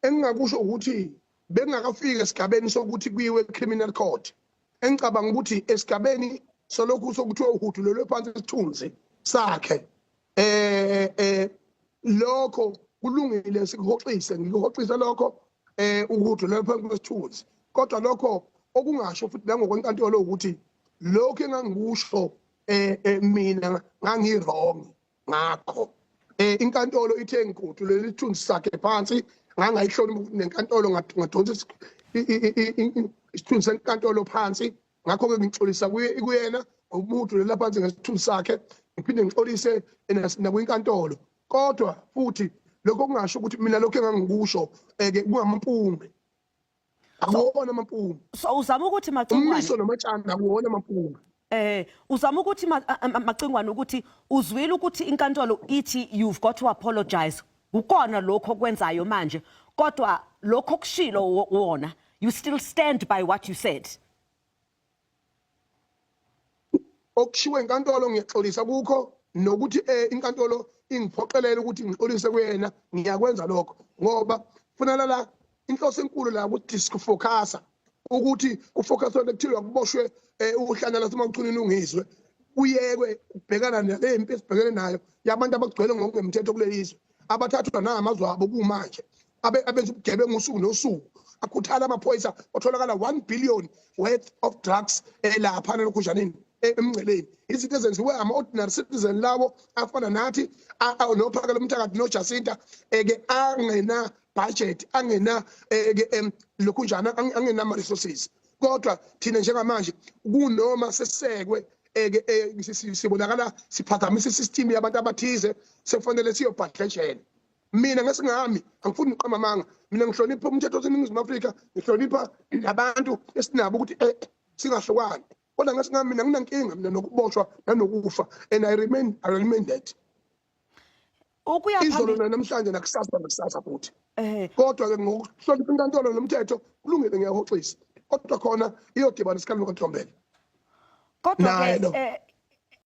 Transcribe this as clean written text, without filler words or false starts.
engingakusho ukuthi bengakafika esigabeni sokuthi kuyiwe criminal court. Engicabanga ukuthi esigabeni solokhu sokuthi uhudu lolwephansi isithunzi sakhe lokho kulungile sikuhoxise ngikuhoxisa lokho uhudu lolwephansi isithunzi kodwa lokho okungasho futhi nangokwenkantolo ukuthi lokho engangikusho mina ngangirong ngakho inkantolo ithe ngikude leli thunzi sakhe phansi ngangayihloni nenkantolo ngadonsa isithunzi senkantolo phansi ngakho ke ngixolisa kuyena umuntu lelaphansi ngesithunzi sakhe ngiphinde ngixolise nakwinkantolo kodwa futhi lokho kungasho ukuthi mina lokho engangikusho kungamampunge akuwona amampunge so uzama ukuthi Macingwane umiso nomatshana akuwona amampunge uzama ukuthi Macingwane ukuthi uzwile ukuthi inkantolo ithi you've got to apologize ukona lokho kwenzayo manje kodwa lokho kushilo wona you still stand by what you said okushiwe inkantolo ngiyaxolisa kukho nokuthi inkantolo ingiphoqelele ukuthi ngixolise kuyena ngiyakwenza lokho ngoba kufanele la inhloso enkulu la ukuthi sikufocasa ukuthi kufocuswe lekuthiwa kuboshwe uhlanya lasemachunini ungizwe kuyekwe ubhekana nalempi esibhekene nayo yabantu abagcwele ngokungemthetho kulelizwe abathathwa namazwe abo kumanje abenza ubugebengu usuku nosuku akhuthala amaphoyisa otholakala 1 billion worth of drugs lapha nokhujaneni emngceleni izinto ezenziwe ama-ordinary citizen lawo afana nathi nophakela umthakathi noJacinta ke angena budget angena lokunjana angena ama resources kodwa thina njengamanje kunoma sesekwe sibonakala siphakamisa isystem yabantu abathize sekufanele siyobhadlejela mina ngesingami angifuni uqama manga mina ngihlonipha umthetho weNingizimu Afrika ngihlonipha nabantu esinabo ukuthi singahlukani kodwa ngesingami mina nginankinga mina nokuboshwa nanokufa and I remain that ukuya izolo namhlanje nakusasa futhi kodwa ke ngokuhlonipha inkantolo nomthetho kulungile ngiyahoxisa kodwa khona iyodibana isikalo kaNtombela kodwa ke